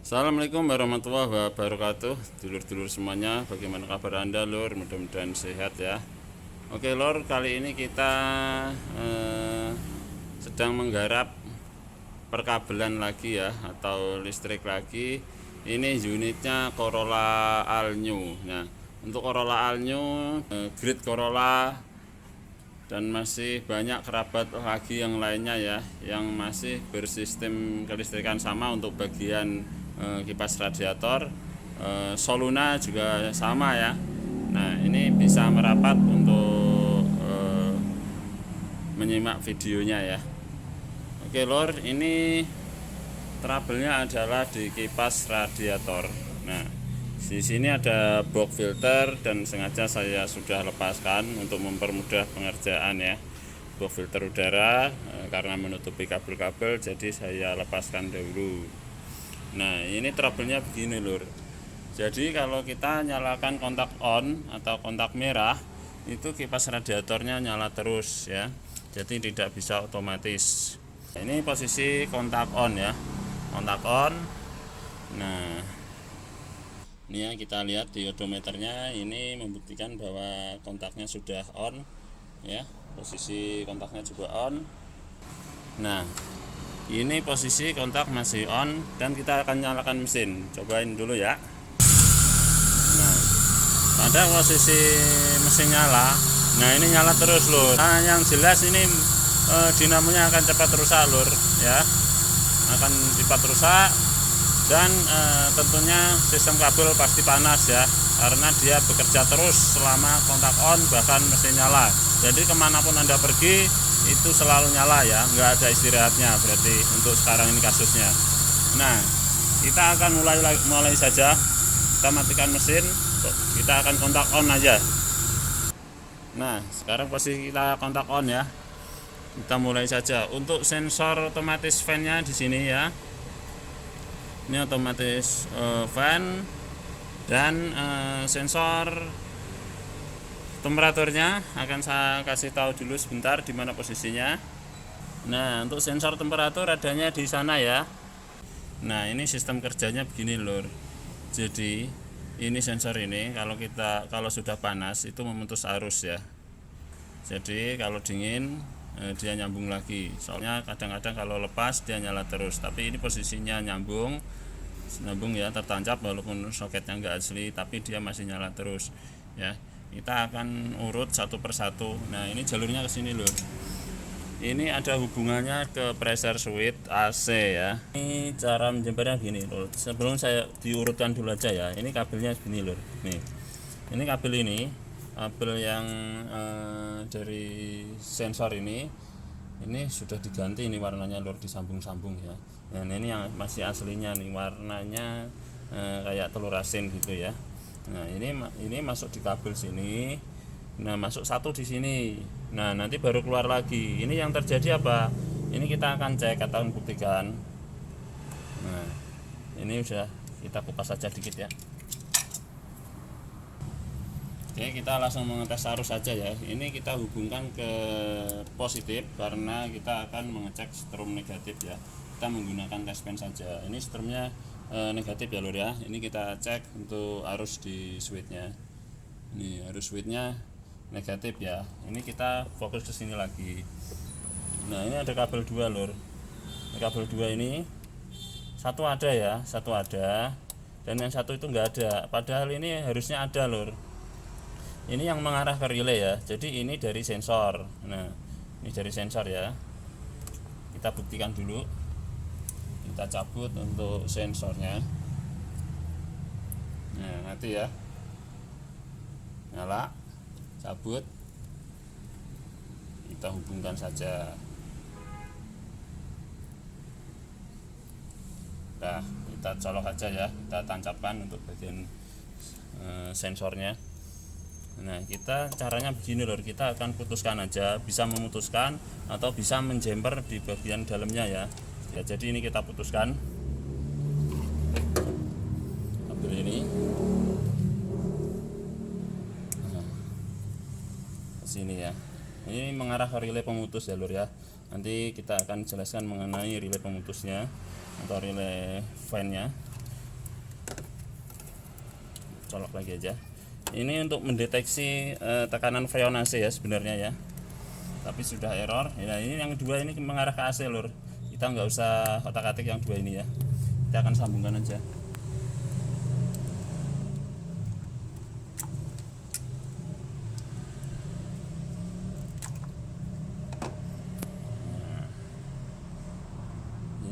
Assalamualaikum warahmatullahi wabarakatuh. Dulur-dulur semuanya, bagaimana kabar Anda, Lur? Mudah-mudahan sehat ya. Oke Lur, kali ini kita sedang menggarap perkabelan lagi ya, atau listrik lagi. Ini unitnya Corolla All New. Nah, untuk Corolla All New, grid Corolla, dan masih banyak kerabat lagi yang lainnya ya, yang masih bersistem kelistrikan sama untuk bagian kipas radiator. Soluna juga sama ya. Nah, ini bisa merapat untuk menyimak videonya ya. Oke Lor, ini trouble-nya adalah di kipas radiator. Nah, di sini ada box filter dan sengaja saya sudah lepaskan untuk mempermudah pengerjaan ya. Box filter udara karena menutupi kabel-kabel, jadi saya lepaskan dahulu. Nah, ini trouble-nya begini Lur. Jadi kalau kita nyalakan kontak on atau kontak merah, itu kipas radiatornya nyala terus ya. Jadi tidak bisa otomatis. Ini posisi kontak on ya. Kontak on. Nah, ini ya, kita lihat di odometernya ini membuktikan bahwa kontaknya sudah on ya. Posisi kontaknya juga on. Nah, ini posisi kontak masih on dan kita akan nyalakan mesin. Cobain dulu ya. Nah, pada posisi mesin nyala. Nah, ini nyala terus Lur. Nah, yang jelas ini dinamonya akan cepat rusak Lur ya. Akan cepat rusak dan tentunya sistem kabel pasti panas ya, karena dia bekerja terus selama kontak on bahkan mesin nyala. Jadi kemanapun Anda pergi itu selalu nyala ya, nggak ada istirahatnya berarti untuk sekarang ini kasusnya. Nah, kita akan mulai saja. Kita matikan mesin, kita akan kontak on aja. Nah, sekarang posisi kita kontak on ya. Kita mulai saja. Untuk sensor otomatis fan-nya di sini ya. Ini otomatis fan dan sensor temperaturnya akan saya kasih tahu dulu sebentar di mana posisinya. Nah, untuk sensor temperatur adanya di sana ya. Nah, ini sistem kerjanya begini Lur. Jadi ini sensor ini kalau sudah panas itu memutus arus ya. Jadi kalau dingin dia nyambung lagi. Soalnya kadang-kadang kalau lepas dia nyala terus. Tapi ini posisinya nyambung ya, tertancap walaupun soketnya enggak asli, tapi dia masih nyala terus ya. Kita akan urut satu persatu. Nah, ini jalurnya ke sini Lur. Ini ada hubungannya ke pressure switch AC ya. Ini cara menjempernya gini Lur. Sebelum saya diurutkan dulu aja ya. Ini kabelnya begini Lur. Nih. Ini kabel yang dari sensor ini sudah diganti, ini warnanya Lur, disambung-sambung ya. Nah, ini yang masih aslinya nih, warnanya kayak telur asin gitu ya. Nah, ini masuk di kabel sini. Nah, masuk satu di sini. Nah, nanti baru keluar lagi. Ini yang terjadi apa? Ini kita akan cek atau buktikan. Nah, ini sudah kita kupas saja dikit ya. Oke, kita langsung mengetes arus saja ya. Ini kita hubungkan ke positif karena kita akan mengecek strum negatif ya. Kita menggunakan test pen saja. Ini strumnya negatif ya Lur ya. Ini kita cek untuk arus di switchnya. Ini arus switchnya negatif ya. Ini kita fokus ke sini lagi. Nah, ini ada kabel 2 Lur. Ini kabel 2 ini satu ada ya, satu ada, dan yang satu itu enggak ada. Padahal ini harusnya ada Lur. Ini yang mengarah ke relay ya. Jadi ini dari sensor. Nah, ini dari sensor ya. Kita buktikan dulu. Kita cabut untuk sensornya. Nah, nanti ya. Nyala. Cabut. Kita hubungkan saja. Nah, kita colok aja ya. Kita tancapkan untuk bagian sensornya. Nah, kita caranya begini Lur, kita akan putuskan aja, bisa memutuskan atau bisa menjemper di bagian dalamnya ya. Ya, jadi ini kita putuskan kabel ini. Nah, sini ya. Ini mengarah ke relay pemutus ya Lur ya. Nanti kita akan jelaskan mengenai relay pemutusnya atau relay fan-nya. colok lagi aja. Ini untuk mendeteksi tekanan freonase ya sebenarnya ya, tapi sudah error ya. Ini yang dua ini mengarah ke AC lur, kita nggak usah otak-atik yang dua ini ya, kita akan sambungkan aja.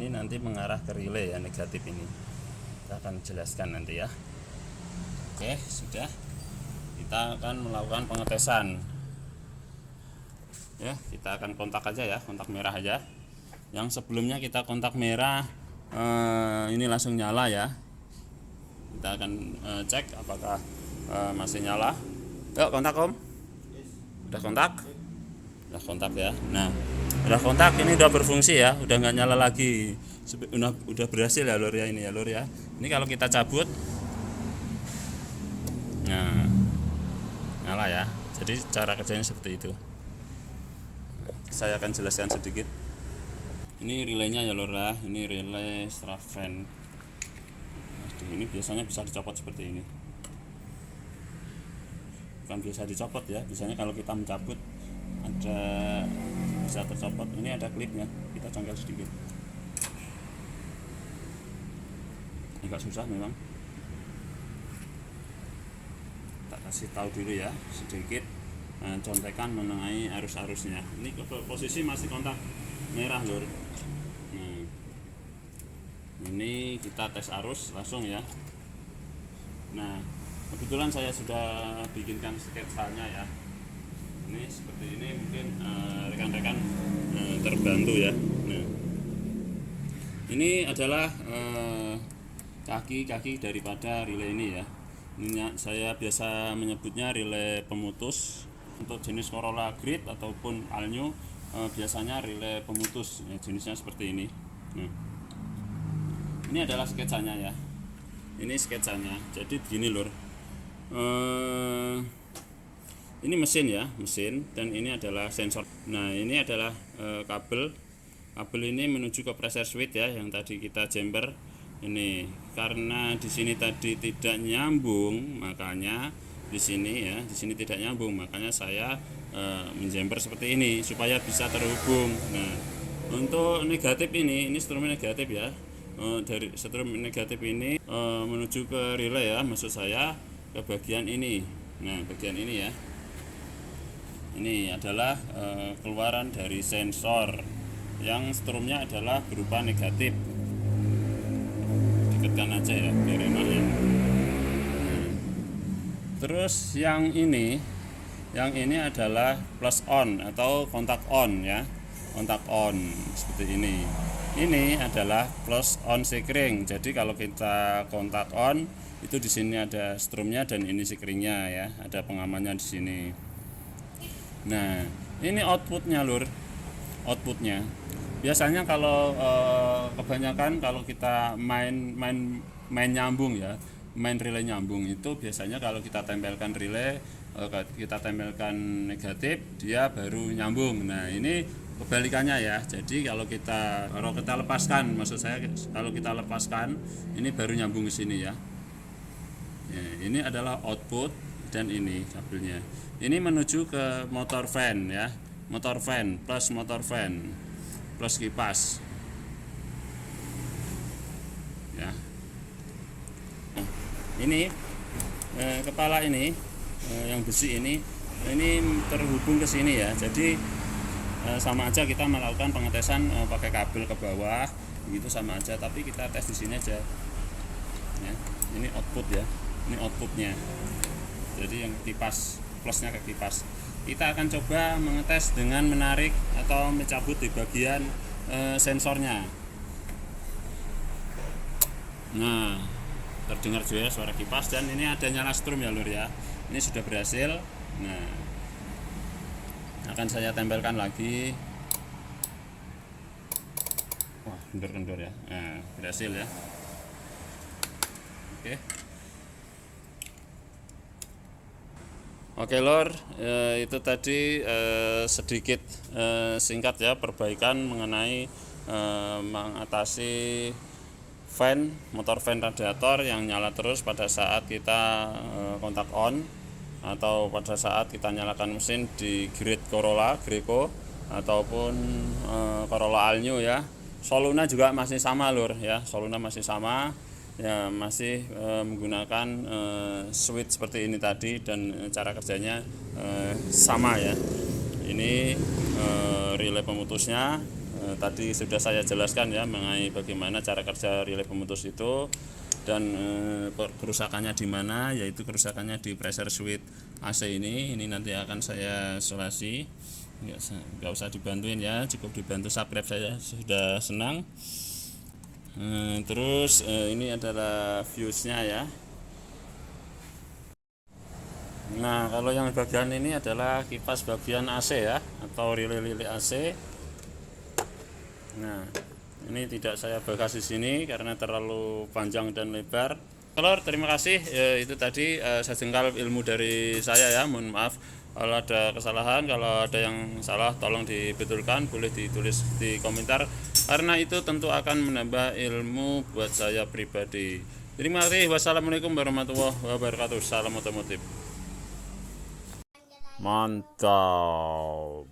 Ini nanti mengarah ke relay ya, negatif ini kita akan jelaskan nanti ya. Oke, sudah, kita akan melakukan pengetesan ya. Kita akan kontak aja ya, kontak merah aja. Yang sebelumnya kita kontak merah ini langsung nyala ya. Kita akan cek apakah masih nyala. Yuk kontak om. Udah kontak? Udah kontak ya. Nah, udah kontak, ini udah berfungsi ya, udah nggak nyala lagi. Udah berhasil ya lur ya, ini ya lur ya. Ini kalau kita cabut, nah nyala ya. Jadi cara kerjanya seperti itu. Saya akan jelaskan sedikit. Ini relaynya ya lur ya, ini relay Strafen. Ini biasanya bisa dicopot seperti ini. Bukan biasa dicopot ya, biasanya kalau kita mencabut ada bisa tercopot. Ini ada klipnya, kita congkel sedikit. Agak susah memang. Tak kasih tahu dulu ya sedikit contekan mengenai arus-arusnya. Ini posisi masih kontak merah lur. Nah, ini kita tes arus langsung ya. Nah, kebetulan saya sudah bikinkan sketsanya ya. Ini seperti ini, mungkin rekan-rekan terbantu ya. Nah, ini adalah kaki-kaki daripada relay ini ya. Ini saya biasa menyebutnya relay pemutus. Untuk jenis Corolla Grid ataupun Alnyo biasanya relay pemutus ya, jenisnya seperti ini. Nah, ini adalah sketsanya ya. Ini sketsanya. Jadi begini lur. Ini mesin ya, mesin, dan ini adalah sensor. Nah, ini adalah kabel ini menuju ke pressure switch ya, yang tadi kita jumper. Ini karena di sini tadi tidak nyambung, makanya di sini ya, di sini tidak nyambung, makanya saya menjumper seperti ini supaya bisa terhubung. Nah, untuk negatif ini strum negatif ya. Dari strum negatif ini menuju ke relay ya, maksud saya ke bagian ini. Nah, bagian ini ya. Ini adalah keluaran dari sensor yang strumnya adalah berupa negatif. Dekatkan aja ya biar enak ya. Terus yang ini adalah plus on atau kontak on ya, kontak on seperti ini. Ini adalah plus on sekring. Jadi kalau kita kontak on itu di sini ada strumnya dan ini sekringnya ya, ada pengamannya di sini. Nah, ini outputnya lur, outputnya. Biasanya kalau kebanyakan kalau kita main nyambung ya, main relay nyambung itu biasanya kalau kita tempelkan relay, kita tempelkan negatif, dia baru nyambung. Nah, ini kebalikannya ya. Jadi kalau kita lepaskan, maksud saya kalau kita lepaskan, ini baru nyambung ke sini ya. Ya, ini adalah output dan ini kabelnya. Ini menuju ke motor fan ya, motor fan plus kipas. Ya. Nah, ini kepala ini yang besi ini terhubung ke sini ya. Jadi sama aja kita melakukan pengetesan pakai kabel ke bawah, gitu sama aja. Tapi kita tes di sini aja. Ya, ini output ya. Ini outputnya. Jadi yang kipas, plusnya ke kipas. Kita akan coba mengetes dengan menarik atau mencabut di bagian sensornya. Nah, terdengar juga suara kipas dan ini ada nyala strum ya lur ya. Ini sudah berhasil. Nah, akan saya tempelkan lagi. Wah, kendor-kendor ya. Nah, berhasil ya. Oke. Oke lor, itu tadi sedikit singkat ya perbaikan mengenai mengatasi motor fan radiator yang nyala terus pada saat kita kontak on, atau pada saat kita nyalakan mesin di grade Corolla Greco ataupun Corolla All New ya. Soluna juga masih sama lur ya, Soluna masih sama ya, masih menggunakan switch seperti ini tadi, dan cara kerjanya sama ya. Ini relay pemutusnya tadi sudah saya jelaskan ya mengenai bagaimana cara kerja relay pemutus itu, dan kerusakannya di mana, yaitu kerusakannya di pressure switch AC ini nanti akan saya solasi. Nggak usah dibantuin ya, cukup dibantu subscribe saya sudah senang. Terus ini adalah fuse-nya ya. Nah, kalau yang bagian ini adalah kipas bagian AC ya, atau relay AC. Nah, ini tidak saya bahas di sini karena terlalu panjang dan lebar. Lor, terima kasih. Itu tadi sejengkal ilmu dari saya ya. Mohon maaf kalau ada kesalahan, kalau ada yang salah tolong dibetulkan, boleh ditulis di komentar karena itu tentu akan menambah ilmu buat saya pribadi. Terima kasih. Wassalamualaikum warahmatullahi wabarakatuh. Salam otomotif. Mantap.